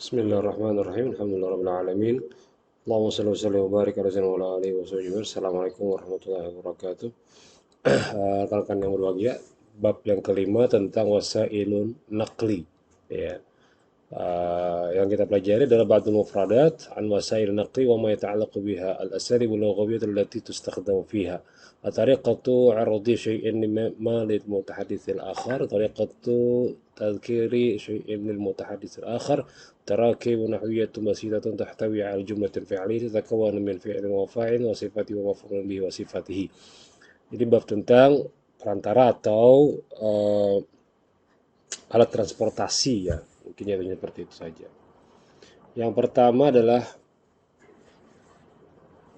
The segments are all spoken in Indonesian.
Bismillahirrahmanirrahim. Alhamdulillahirabbil alamin. Allahumma shalli wa sallim wa barik ala sayyidina wa ala alihi wa sahbihi. Assalamualaikum warahmatullahi wabarakatuh. Rekan yang berbahagia, bab yang kelima tentang wasailun naqli. Ya. Yang kita pelajari adalah ba'dul mufradat an wasail naqli wa ma yata'allaqu biha al-asalib al-lughawiyyah allati tustakhdamu fiha. طريقة عرض شيء ما للمتحدث الآخر، طريقة تذكير شيء للمتحدث الآخر، تراكيب نحوية بسيطة تحتوي على جملة فعلية تتكون من فعل وفاعل وصفته ومفعول به وصفته. Jadi bab tentang perantara atau alat transportasi ya, mungkin ya seperti itu saja. Yang pertama adalah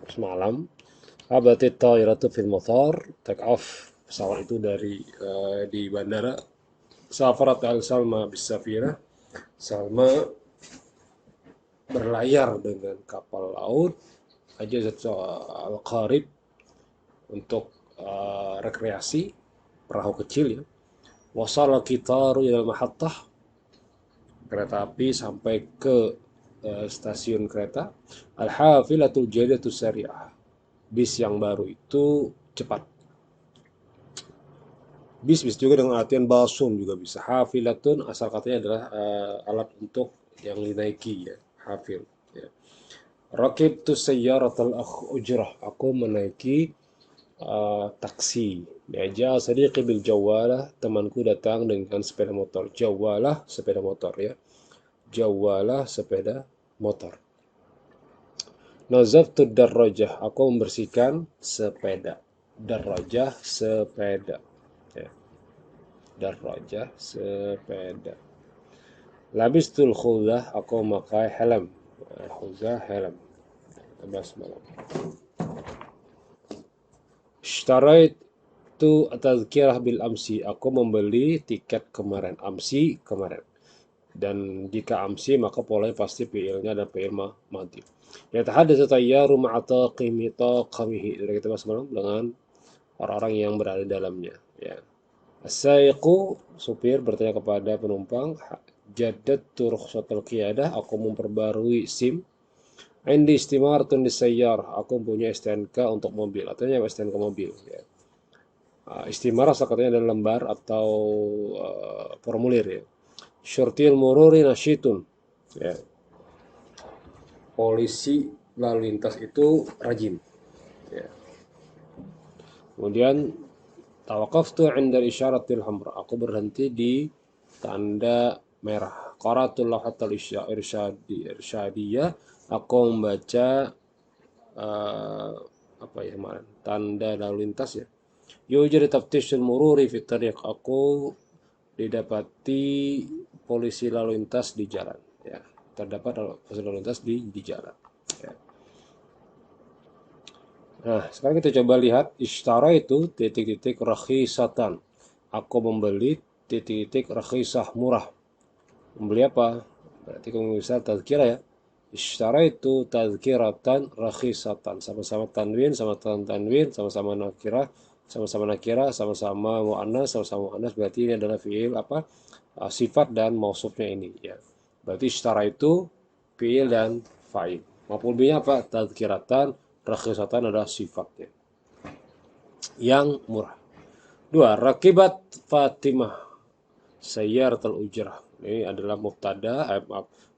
semalam Habatit ta'iratu fil mathar, take off pesawat itu dari di bandara. Safarat al-Salma bis-safira, Salma berlayar dengan kapal laut. Ajazat al-Qarib untuk rekreasi, perahu kecil ya. Wasala qitaru ila mahattah, kereta api sampai ke stasiun kereta. Al-hafilatul jadatu sari'ah, bis yang baru itu cepat. Bis juga dengan artian basun juga bisa. Hafilatun asal katanya adalah alat untuk yang dinaiki ya, hafil ya. Rakibtu sayyaratal ujrah, aku menaiki taksi. Meja sadiqi bil jawalah, temanku datang dengan sepeda motor. Jawalah sepeda motor ya. Jawalah sepeda motor. Nazaftu darrajah, aku membersihkan sepeda. Darrajah sepeda. Ya. Darrajah sepeda. Labistul khuzah, aku memakai helm. Khuzah helm. Labas malam. Ishtaraitu tazkirah bil amsi, aku membeli tiket kemarin. Amsi kemarin. Dan jika amsi maka polanya pasti fi'ilnya dan fi'il madhi. Yatahaddatsu tayyaru ma'a taqimihi. Dari kita bahas semalam dengan orang-orang yang berada di dalamnya ya. As-saiqu, supir bertanya kepada penumpang, jaddadtu rukhsatal qiyadah, aku memperbarui SIM. Indi istimaratun lisayyarah, aku punya STNK untuk mobil. Artinya STNK mobil ya. Istimarah katanya adalah lembar atau formulir ya. Syurtil mururi nasyitun ya. Polisi lalu lintas itu rajin ya. Kemudian tawaqaftu 'inda isyaratil hamra, aku berhenti di tanda merah. Qara'tul lawhatal irsyadiyah, aku membaca apa ya kemarin, tanda lalu lintas ya. Yujri taftishul mururi fi tariq, aku didapati polisi lalu lintas di jalan ya. Terdapat polisi lalu lintas di jalan ya. Nah, sekarang kita coba lihat ishtara itu titik-titik rakhisatan. Aku membeli titik-titik rakhisah murah. Membeli apa? Berarti kamu bisa tazkirah ya. Ishtara itu tazkiratan rakhisatan. Sama-sama tanwin, sama-sama nakirah, sama-sama mu'annas, sama-sama mu'annas. Berarti ini adalah fi'il apa? Sifat dan mausufnya ini ya. Berarti ishtara itu fi'il dan fa'il. Maf'ul bihnya apa? Tazkiratan, rakhisatan adalah sifatnya yang murah. Dua, rakibat Fatimah sayyaratul ujrah. Ini adalah mubtada,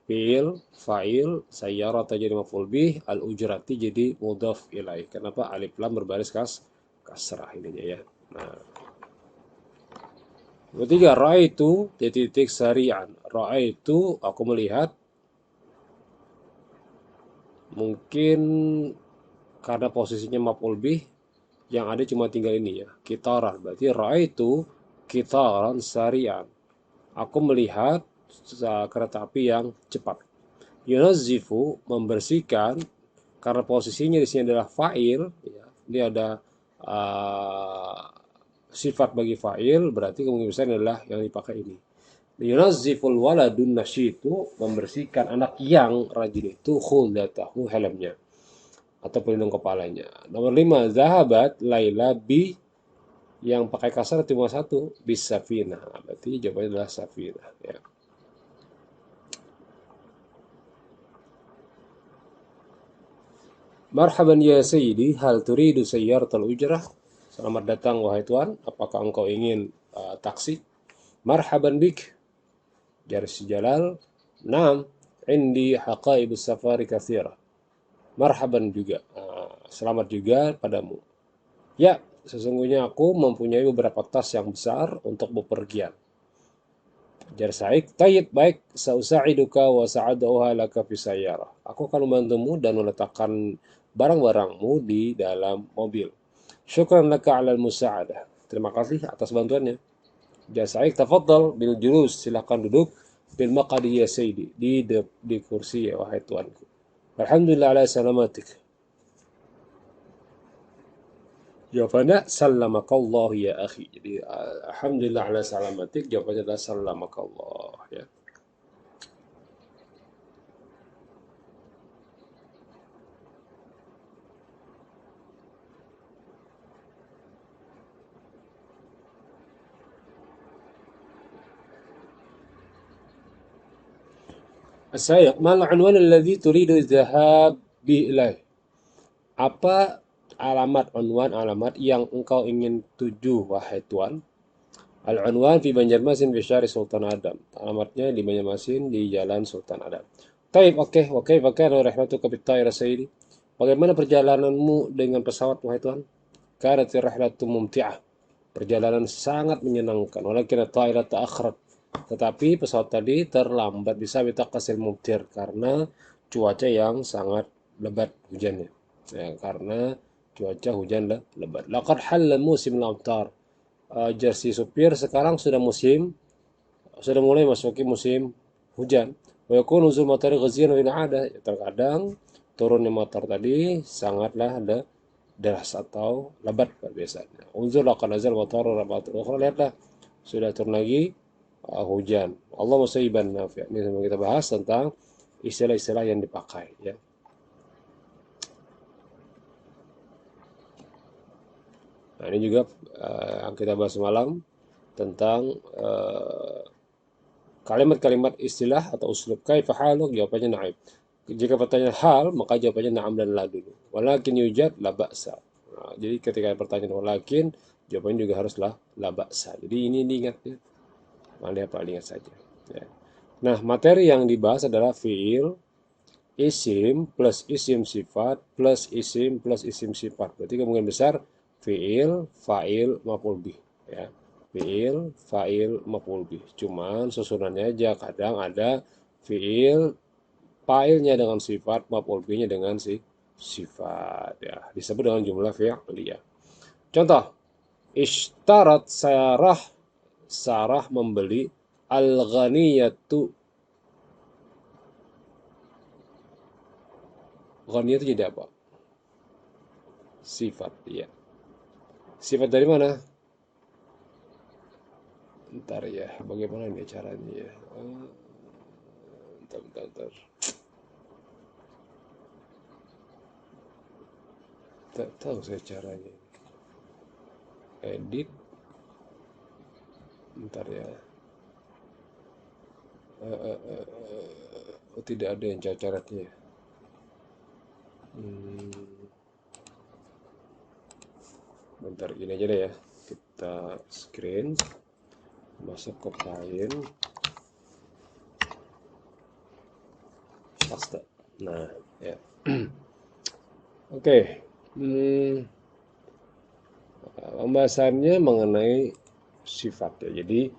fi'il, fa'il, sayyarah jadi maf'ul bih, al ujrati jadi mudhaf ilaih. Kenapa? Alif lam berbaris kasrah ini ya. Nah, ketiga, ra'aitu titik sari'an. Ra'aitu aku melihat, mungkin karena posisinya maf'ul bih, yang ada cuma tinggal ini ya, kitaran. Berarti ra'aitu kitaran sari'an, aku melihat kereta api yang cepat. Yunazzifu membersihkan, karena posisinya di sini adalah fa'il ya. Ini ada sifat bagi fa'il, berarti kemungkinan besar adalah yang dipakai ini. Yunazziful waladun nasyitu, membersihkan anak yang rajin itu khuldatahu, helmnya atau pelindung kepalanya. Nomor 5, zahabat Laila bi, yang pakai kasar cuma satu, bis safina. Berarti jawabannya adalah safina ya. Marhaban ya sayyidi, hal turidu sayyaratal ujrah? Selamat datang wahai tuan, apakah engkau ingin taksi? Marhaban bik, jar si Jalal. Naam, indi haqaibus safari katsira. Marhaban juga, selamat juga padamu. Ya, sesungguhnya aku mempunyai beberapa tas yang besar untuk bepergian. Jar Sa'id, tayyib, baik, sausa'iduka wa sa'adauha laka fi sayyarah. Aku akan membantumu dan meletakkan barang-barangmu di dalam mobil. Syukran laka 'alal musa'adah. Terima kasih atas bantuannya. Jar Sa'id, tafadhal bil julus, silakan duduk bil maqadi ya sayyidi, di kursi ya wahai tuanku. Alhamdulillah ala salamatik. Jawabannya salamakallah ya akhi. Jadi alhamdulillah ala salamatik, jawabannya adalah salamakallah ya. As-sayyiq, mal unwan alladhi turidu dhahab bi ilaih? Apa alamat unwan alamat yang engkau ingin tuju wahai tuan? Al-unwan fi Banjarmasin fi Syari Sultan Adam. Alamatnya di Banjarmasin di Jalan Sultan Adam. Taib, oke, oke, kana rihlatuka bit tayr sayyidi? Bagaimana perjalananmu dengan pesawat wahai tuan? Kanat rihlatu mumti'ah. Perjalanan sangat menyenangkan. Walakin at-tayra ta'akhkharat. Tetapi pesawat tadi terlambat bisa bitaqasil mumtir karena cuaca yang sangat lebat hujannya. Ya, karena cuaca hujan lebat. Laqad halla musim al-amtar. Jersey supir sekarang sudah mulai masuki musim hujan. Wa yakunu nuzul matari ghaziran fil 'ada. Terkadang turunnya motor tadi sangatlah deras atau lebat biasanya. Unzur laqad nazal matar rabatul ukhra, lihatlah sudah turun lagi hujan. Allah musayyiban nafi'. Ini sama kita bahas tentang istilah-istilah yang dipakai ya. Nah, ini juga yang kita bahas semalam tentang kalimat-kalimat istilah atau uslub. Kaifa haluk? Jawabannya na'im. Jika pertanyaan hal, maka jawabannya na'am dan la dulu. Walakin yujad la ba'sa. Nah, jadi ketika pertanyaan walakin, jawabannya juga haruslah la ba'sa. Jadi ini diingat ya. Mandi apa ingat saja. Ya. Nah, materi yang dibahas adalah fiil, isim plus isim sifat plus isim sifat. Berarti kemungkinan besar fiil, fa'il, maf'ul bih. Ya. Fiil, fa'il, maf'ul bih. Cuman susunannya aja kadang ada fiil, fa'ilnya dengan sifat, maf'ul bihnya dengan sifat. Ya. Disebut dengan jumlah fi'liyah. Contoh, ishtarat Sarah membeli al-ghaniyatu. Ghaniyatu jadi apa? Sifat, ya. Sifat dari mana? Ntar ya, bagaimana ini caranya ya? Bentar. Tak tahu saya caranya. Edit. Bentar ya. Oh, tidak ada yang cocoretnya. Bentar gini aja deh ya. Kita screen. Masuk ke file. Paste. Nah, ya. Oke. Pembahasannya mengenai sifat ya. Jadi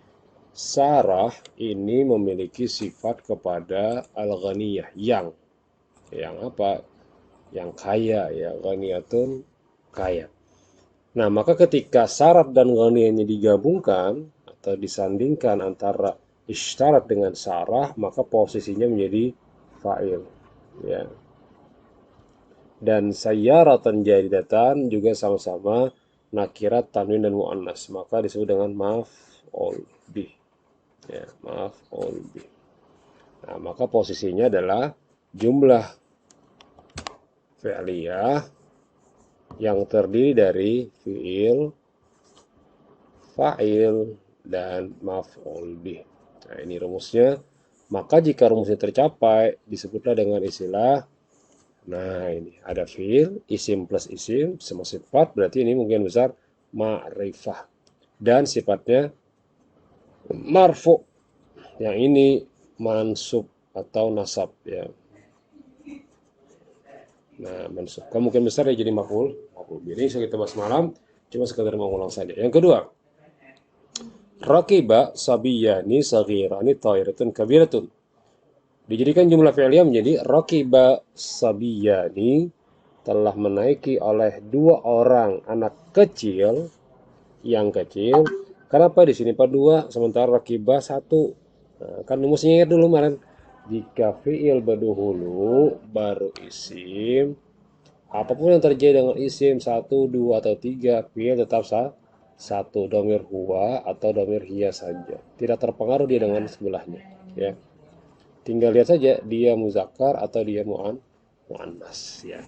Sarah ini memiliki sifat kepada al-ghaniyah yang apa? Yang kaya ya, ghaniyatun kaya. Nah, maka ketika syarat dan ghaniyahnya digabungkan atau disandingkan antara isyarat dengan Sarah, maka posisinya menjadi fa'il ya. Dan sayyaratan jaridatan juga sama-sama nakirat, tanwin dan muannas, maka disebut dengan maf'ul bih. Ya, maf'ul bih. Nah, maka posisinya adalah jumlah fi'liyah yang terdiri dari fi'il, fa'il, dan maf'ul bih. Nah, ini rumusnya. Maka jika rumusnya tercapai, disebutlah dengan istilah Nah, ini ada fiil, isim plus isim, sama sifat, berarti ini mungkin besar ma'rifah. Dan sifatnya marfu. Yang ini mansub atau nasab ya. Nah, mansub. Kemungkinan besar ya jadi maf'ul. Ini sudah kita bahas malam, cuma sekedar mengulang saja. Yang kedua, rakiba sabiyani saghirani ta'iratun kabiratun. Dijadikan jumlah fi'liyah menjadi rakiba sabiyani, telah menaiki oleh dua orang anak kecil yang kecil. Kenapa di sini Pak dua sementara rakibah satu? Nah, kan rumusnya ingat dulu kemarin. Jika fi'il berdahulu baru isim, apapun yang terjadi dengan isim satu, dua atau tiga, fi'il tetap satu, domir huwa atau domir hiya saja. Tidak terpengaruh dia dengan sebelahnya. Ya, tinggal lihat saja dia muzakkar atau dia muannas. Ya.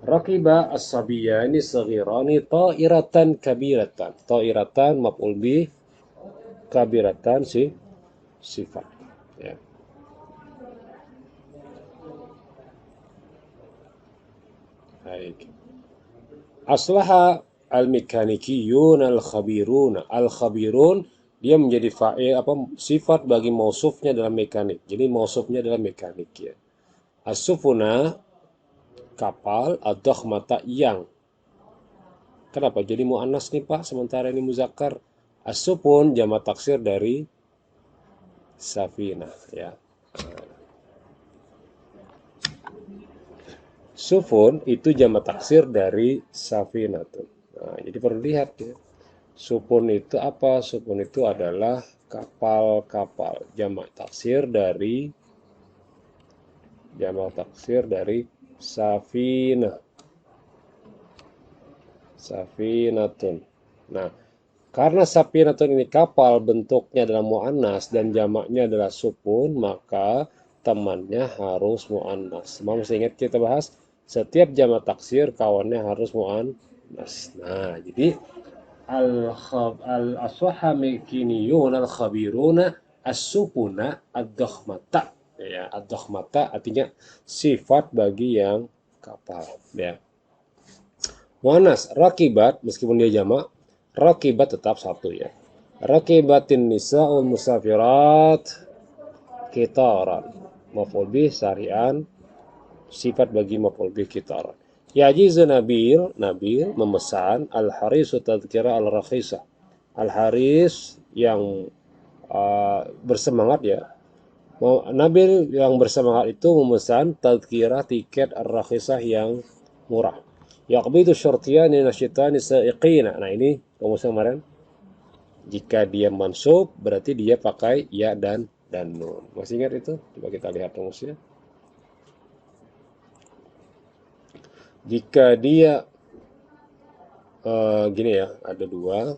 Rakiba as-sabiyani saghirani ta'iratan kabiratan. Ta'iratan maf'ul bih, kabiratan sifat. Ya. Baik. Aslaha al-mekanikiyun al-khabirun. Al-khabirun dia menjadi fa'il apa sifat bagi mausufnya dalam mekanik. Jadi mausufnya dalam mekanik ya. As-sufuna kapal, ad-dakhmata yang. Kenapa jadi muannas nih Pak sementara ini muzakkar? As-sufun jamak taksir dari safina ya. Sufun itu jamak taksir dari safinatun. Nah, jadi perlu lihat ya. Sufun itu apa? Sufun itu adalah kapal-kapal. Jamak taksir dari safina. Safinatun. Nah, karena safinatun ini kapal bentuknya adalah mu'annas dan jamaknya adalah sufun, maka temannya harus mu'annas. Mau masih ingat kita bahas setiap jamak taksir kawannya harus mu'annas. Nah, jadi al-aswahamekiniyun al-khabiruna as-sufuna ad-dakhmata. Ya, ad-dakhmata artinya sifat bagi yang kapal. Ya. Muannas rakibat meskipun dia jamak, rakibat tetap satu ya. Rakibatin nisa'ul musafirat kitaran. Maf'ul bih syari'an sifat bagi maf'ul bih kitaran. Yajizu Nabil memesan al-harisu tadhkira al-rakhisah. Al-haris yang bersemangat ya. Nabil yang bersemangat itu memesan tadhkira tiket al-rakhisah yang murah. Yaqbidu syartiyani nasyitani sa'iqina. Nah ini rumusnya kemarin. Jika dia mansub berarti dia pakai ya dan nun. Masih ingat itu? Coba kita lihat rumusnya. Jika dia gini ya, ada dua.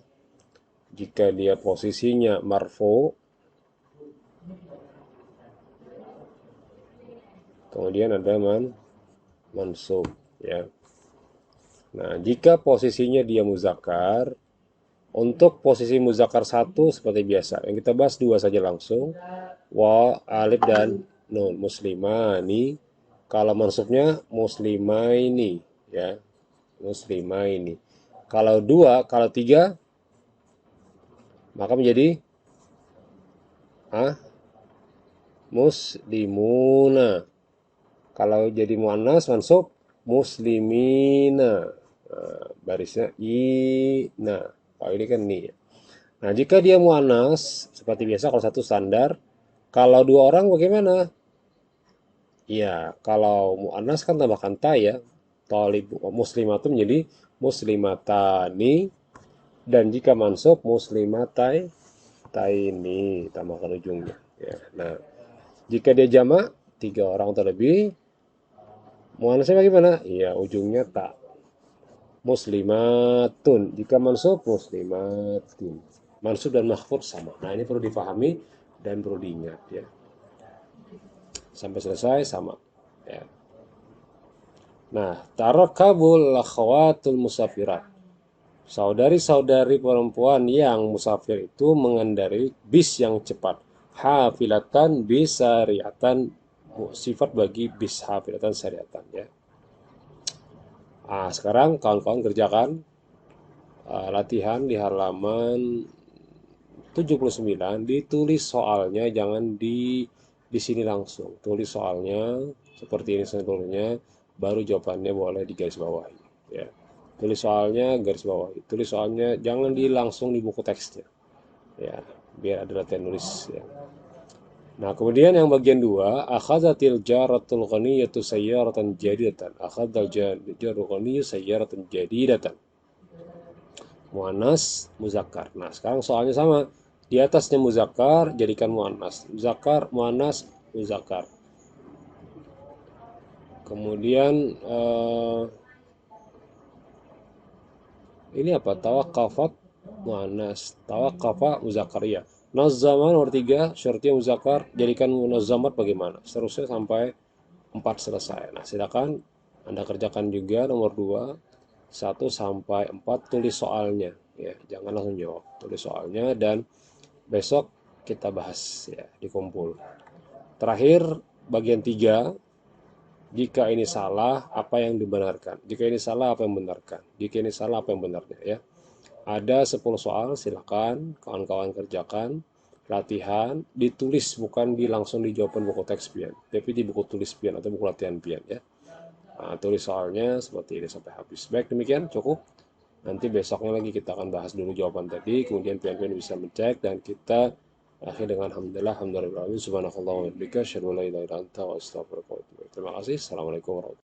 Jika dia posisinya marfu, kemudian ada mansub ya. Nah, jika posisinya dia muzakkar, untuk posisi muzakkar satu seperti biasa. Yang kita bahas dua saja langsung. Wa, alif dan nun. Muslimani. Kalau mansubnya muslimaini ya. Muslimaini. Kalau dua, kalau tiga maka menjadi muslimuna. Kalau jadi muannas mansub muslimina. Nah, barisnya ina. Kalau ini kan nih. Nah, jika dia muannas seperti biasa kalau satu standar, kalau dua orang bagaimana? Ya, kalau muannas kan tambahkan ta ya. Talib muslimatun menjadi muslimatani, dan jika mansub muslimatai taini tambahkan ujungnya ya. Nah, jika dia jamak tiga orang atau lebih, muannasnya bagaimana? Ya, ujungnya ta. Muslimatun. Jika mansub muslimatin. Mansub dan mahfud sama. Nah, ini perlu difahami dan perlu diingat ya. Sampai selesai sama ya. Nah, tarakabul akhawatul musafirat. Saudari-saudari perempuan yang musafir itu mengendarai bis yang cepat. Hafilatan bis syariatan, sifat bagi bis hafilatan syariatan ya. Nah, sekarang kawan-kawan kerjakan latihan di halaman 79, ditulis soalnya, jangan di sini langsung. Tulis soalnya seperti ini sebelumnya, baru jawabannya boleh digaris bawahi. Ya. Tulis soalnya, garis bawahi. Tulis soalnya, jangan di langsung di buku teksnya. Ya, biar ada latihan nulis. Ya. Nah, kemudian yang bagian dua, akhadzatil jaratul ghaniyatu sayyaratan jadidatan. Akhadzal jarul ghaniyyu sayyaratan jadidatan. Muannas, muzakkar. Nah, sekarang soalnya sama. Di atasnya muzakkar, jadikan muannas. Muzakkar, muannas, muzakkar. Kemudian ini apa? Tawakafat, muannas. Tawakafa, muzakkar ya. Nazzama nomor 3, syartiyah muzakkar, jadikan munazzamat bagaimana? Seterusnya sampai 4 selesai. Nah, silakan Anda kerjakan juga nomor 2, 1 sampai 4, tulis soalnya ya. Jangan langsung jawab. Tulis soalnya dan besok kita bahas ya di kumpul. Terakhir bagian 3, jika ini salah apa yang dibenarkan. Jika ini salah apa yang benarkan. Jika ini salah apa yang benarnya ya. Ada 10 soal, silakan kawan-kawan kerjakan. Latihan ditulis, bukan di langsung dijawaban buku teks pian, tapi di buku tulis pian atau buku latihan pian ya. Nah, tulis soalnya seperti ini sampai habis. Baik, demikian cukup. Nanti besoknya lagi kita akan bahas dulu jawaban tadi, kemudian pian-pian bisa mencek, dan kita akhir dengan alhamdulillah, alhamdulillah, subhanallah wa bihamdika, asyhadu an la ilaha illa anta wa astaghfiruka wa atubu ilaik. Terima kasih. Assalamualaikum warahmatullahi wabarakatuh.